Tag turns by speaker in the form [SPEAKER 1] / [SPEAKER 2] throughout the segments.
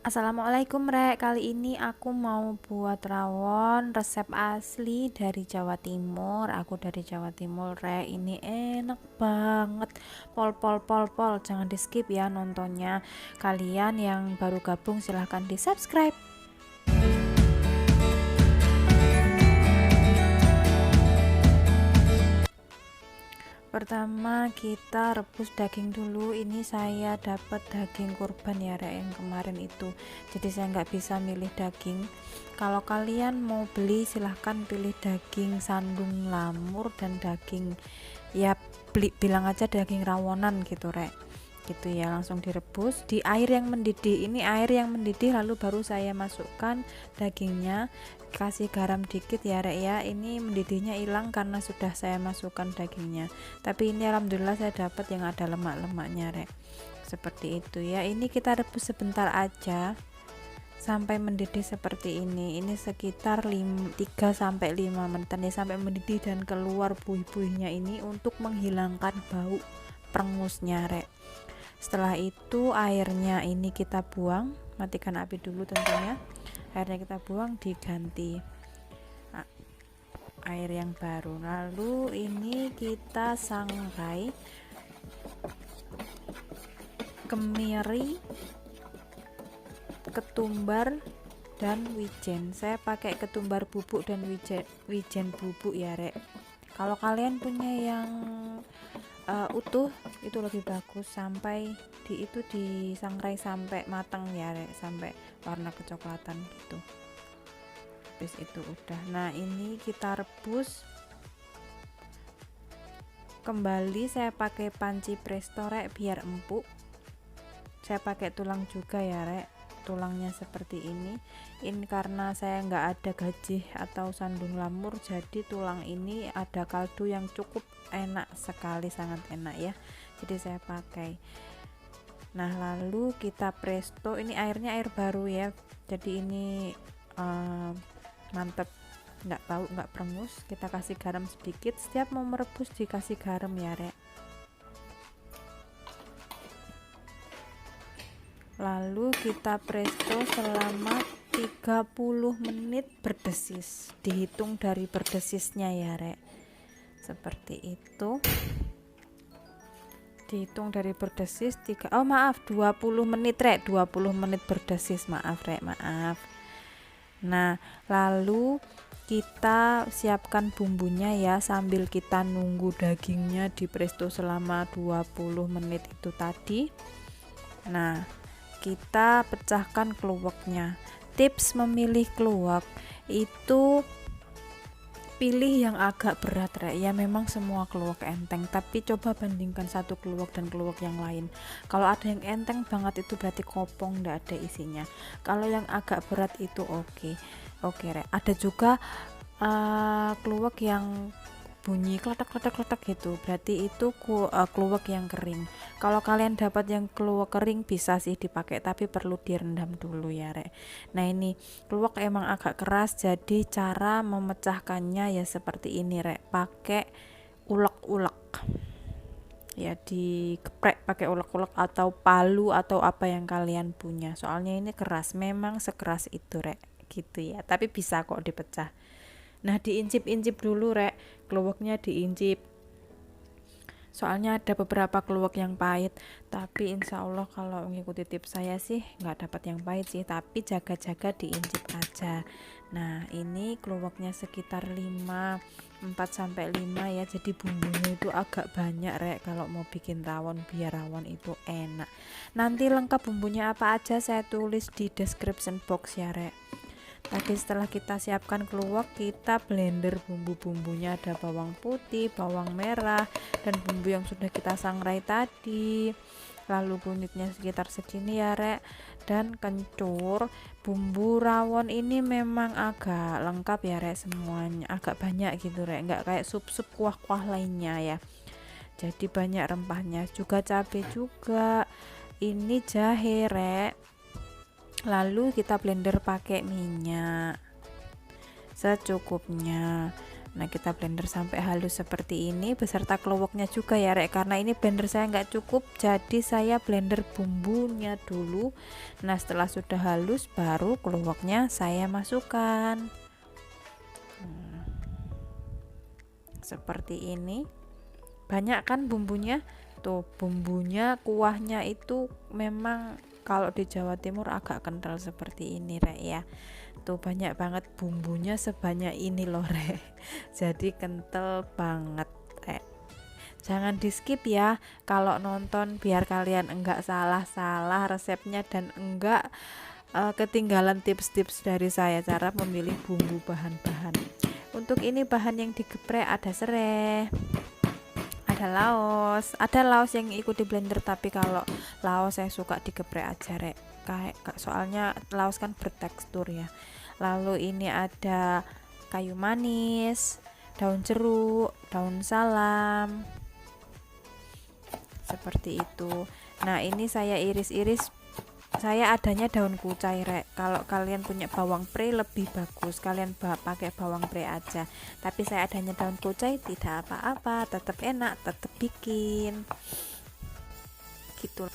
[SPEAKER 1] Assalamualaikum Rek, kali ini aku mau buat rawon resep asli dari Jawa Timur. Aku dari Jawa Timur Rek, ini enak banget. Pol pol pol pol, jangan di skip ya nontonnya. Kalian yang baru gabung silahkan di subscribe. Pertama kita rebus daging dulu. Ini saya dapat daging kurban ya Rek, yang kemarin itu, jadi saya nggak bisa milih daging. Kalau kalian mau beli silahkan pilih daging sandung lamur dan daging, ya bilang aja daging rawonan gitu Rek, gitu ya. Langsung direbus di air yang mendidih. Ini air yang mendidih, lalu baru saya masukkan dagingnya, kasih garam dikit ya Rek ya. Ini mendidihnya hilang karena sudah saya masukkan dagingnya, tapi ini alhamdulillah saya dapat yang ada lemak-lemaknya Rek, seperti itu ya. Ini kita rebus sebentar aja sampai mendidih seperti ini sekitar 3-5 menitan ya, sampai mendidih dan keluar buih-buihnya ini untuk menghilangkan bau perengusnya Rek. Setelah itu airnya ini kita buang, matikan api dulu tentunya. Airnya kita buang, diganti air yang baru. Lalu ini kita sangrai kemiri, ketumbar dan wijen. Saya pakai ketumbar bubuk dan wijen bubuk ya Rek. Kalau kalian punya yang utuh itu lebih bagus, sampai disangrai sampai matang ya Rek, sampai warna kecoklatan gitu. Habis itu udah. Nah ini kita rebus kembali. Saya pakai panci presto Rek biar empuk. Saya pakai tulang juga ya Rek, tulangnya seperti ini karena saya nggak ada gajih atau sandung lamur, jadi tulang ini ada kaldu yang cukup enak sekali, sangat enak ya, jadi saya pakai. Nah lalu kita presto, ini airnya air baru ya, jadi ini mantep, nggak perengus. Kita kasih garam sedikit, setiap mau merebus dikasih garam ya Rek. Lalu kita presto selama 30 menit berdesis, dihitung dari berdesisnya ya Rek, seperti itu. Dihitung dari berdesis 20 menit Rek, 20 menit berdesis, maaf Rek, maaf. Nah lalu kita siapkan bumbunya ya, sambil kita nunggu dagingnya di presto selama 20 menit itu tadi. Nah kita pecahkan keluaknya. Tips memilih keluak itu pilih yang agak berat Rek ya, memang semua keluak enteng, tapi coba bandingkan satu keluak dan keluak yang lain. Kalau ada yang enteng banget itu berarti kopong, nggak ada isinya. Kalau yang agak berat itu oke Rek. Ada juga keluak yang bunyi kletak-kletak gitu, berarti itu keluak yang kering. Kalau kalian dapat yang keluak kering bisa sih dipakai, tapi perlu direndam dulu ya Rek. Nah ini keluak emang agak keras, jadi cara memecahkannya ya seperti ini Rek, pakai ulek-ulek ya, digeprek pakai ulek-ulek atau palu atau apa yang kalian punya, soalnya ini keras, memang sekeras itu Rek, gitu ya, tapi bisa kok dipecah. Nah diincip-incip dulu Rek, keluaknya diincip, soalnya ada beberapa keluak yang pahit, tapi insya Allah kalau mengikuti tips saya sih nggak dapat yang pahit sih, tapi jaga-jaga diincip aja. Nah ini keluaknya sekitar 4-5 ya, jadi bumbunya itu agak banyak Rek kalau mau bikin rawon, biar rawon itu enak. Nanti lengkap bumbunya apa aja saya tulis di description box ya Rek. Tadi setelah kita siapkan keluak, kita blender bumbu-bumbunya, ada bawang putih, bawang merah, dan bumbu yang sudah kita sangrai tadi. Lalu kunyitnya sekitar segini ya Rek, dan kencur. Bumbu rawon ini memang agak lengkap ya Rek, semuanya agak banyak gitu Rek, nggak kayak sup-sup kuah-kuah lainnya ya, jadi banyak rempahnya, juga cabai juga, ini jahe Rek. Lalu kita blender pakai minyak secukupnya. Nah, kita blender sampai halus seperti ini beserta keluaknya juga ya rek, karena ini blender saya nggak cukup, jadi saya blender bumbunya dulu. Nah, setelah sudah halus baru keluaknya saya masukkan. Seperti ini. Banyak kan bumbunya tuh, bumbunya kuahnya itu memang kalau di Jawa Timur agak kental seperti ini rek ya. Tuh banyak banget bumbunya sebanyak ini loh rek, jadi kental banget rek. Jangan di skip ya kalau nonton, biar kalian enggak salah-salah resepnya dan enggak ketinggalan tips-tips dari saya cara memilih bumbu bahan-bahan. Untuk ini bahan yang digeprek ada serai, ada laos yang ikut di blender, tapi kalau laos saya suka digeprek aja rek, kayak soalnya laos kan bertekstur ya. Lalu ini ada kayu manis, daun jeruk, daun salam, seperti itu. Nah, ini saya iris-iris, saya adanya daun kucai rek. Kalau kalian punya bawang pre lebih bagus, kalian pakai bawang pre aja, tapi saya adanya daun kucai, tidak apa-apa, tetap enak, tetap bikin gitu.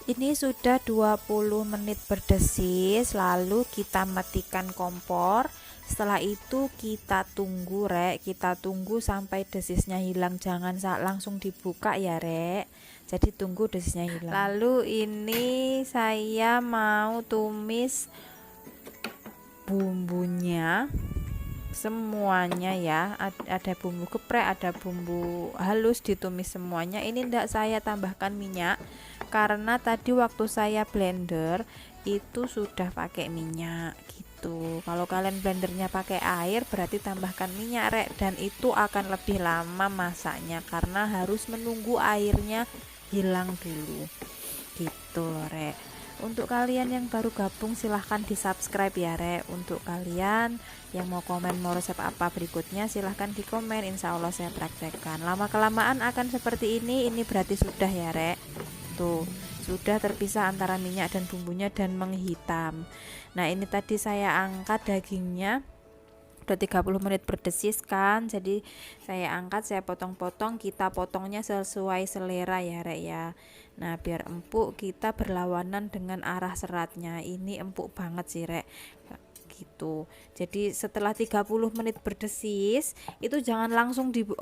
[SPEAKER 1] Ini sudah 20 menit berdesis, lalu kita matikan kompor. Setelah itu kita tunggu rek, kita tunggu sampai desisnya hilang, jangan langsung dibuka ya rek, jadi tunggu desisnya hilang. Lalu ini saya mau tumis bumbunya semuanya ya, ada bumbu geprek, ada bumbu halus, ditumis semuanya. Ini enggak saya tambahkan minyak karena tadi waktu saya blender itu sudah pakai minyak gitu. Kalau kalian blendernya pakai air berarti tambahkan minyak rek, dan itu akan lebih lama masaknya karena harus menunggu airnya hilang dulu gitu loh rek. Untuk kalian yang baru gabung silahkan di subscribe ya rek. Untuk kalian yang mau komen mau resep apa berikutnya silahkan di komen, insya Allah saya praktekkan. Lama kelamaan akan seperti ini berarti sudah ya rek. Tuh sudah terpisah antara minyak dan bumbunya dan menghitam. Nah, ini tadi saya angkat dagingnya, udah 30 menit berdesis kan, jadi saya angkat, saya potong-potong, kita potongnya sesuai selera ya rek ya. Nah, biar empuk kita berlawanan dengan arah seratnya. Ini empuk banget sih rek gitu. Jadi setelah 30 menit berdesis itu jangan langsung 20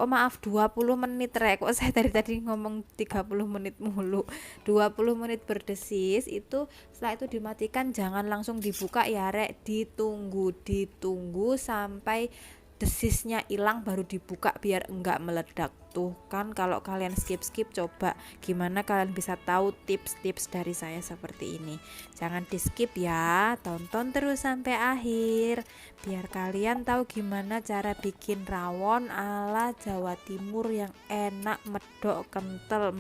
[SPEAKER 1] menit rek, kok saya tadi ngomong 30 menit mulu. 20 menit berdesis itu, setelah itu dimatikan, jangan langsung dibuka ya rek, ditunggu sampai desisnya hilang baru dibuka biar enggak meledak. Tuh kan kalau kalian skip coba gimana kalian bisa tahu tips-tips dari saya seperti ini. Jangan di skip ya, tonton terus sampai akhir biar kalian tahu gimana cara bikin rawon ala Jawa Timur yang enak, medok, kental.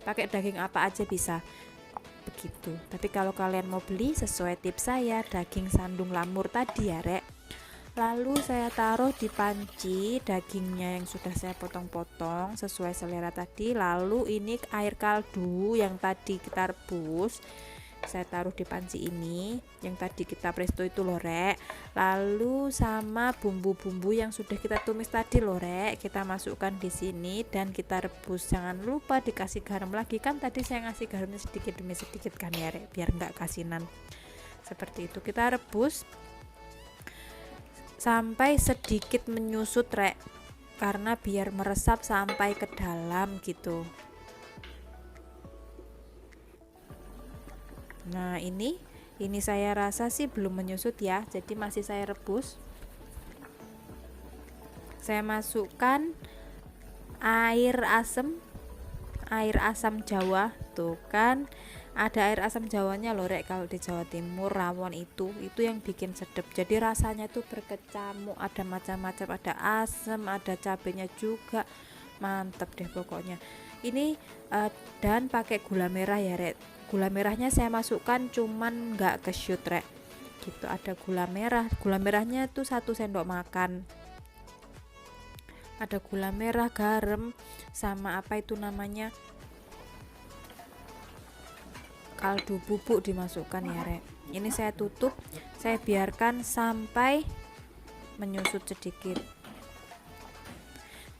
[SPEAKER 1] Pakai daging apa aja bisa begitu. Tapi kalau kalian mau beli sesuai tips saya, daging sandung lamur tadi ya rek. Lalu saya taruh di panci dagingnya yang sudah saya potong-potong sesuai selera tadi. Lalu ini air kaldu yang tadi kita rebus, saya taruh di panci ini yang tadi kita presto itu loh rek. Lalu sama bumbu-bumbu yang sudah kita tumis tadi loh rek, kita masukkan di sini dan kita rebus. Jangan lupa dikasih garam lagi, kan tadi saya ngasih garamnya sedikit demi sedikit kan ya rek, biar enggak kasinan. Seperti itu kita rebus sampai sedikit menyusut rek, karena biar meresap sampai ke dalam gitu. Nah, ini saya rasa sih belum menyusut ya, jadi masih saya rebus. Saya masukkan air asam Jawa. Tuh kan ada air asam Jawanya loh rek, kalau di Jawa Timur rawon itu yang bikin sedap. Jadi rasanya tuh berkecamuk, ada macam-macam, ada asam, ada cabenya juga, mantep deh pokoknya. Ini dan pakai gula merah ya rek. Gula merahnya saya masukkan cuman nggak ke shoot rek gitu. Ada gula merahnya tuh 1 sendok makan. Ada gula merah, garam, sama apa itu namanya, kaldu bubuk dimasukkan ya rek. Ini saya tutup, saya biarkan sampai menyusut sedikit.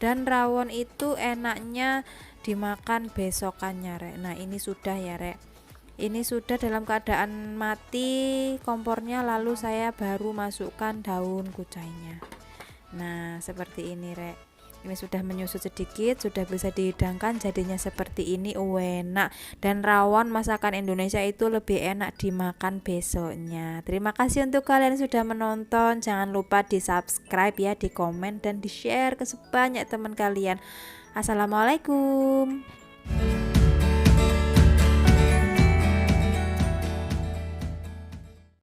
[SPEAKER 1] Dan rawon itu enaknya dimakan besokannya rek. Nah ini sudah ya rek, ini sudah dalam keadaan mati kompornya, lalu saya baru masukkan daun kucainya. Nah seperti ini rek, ini sudah menyusut sedikit, sudah bisa dihidangkan, jadinya seperti ini. Enak. Dan rawon masakan Indonesia itu lebih enak dimakan besoknya. Terima kasih untuk kalian yang sudah menonton. Jangan lupa di subscribe ya, di komen dan di share ke sebanyak teman kalian. Assalamualaikum.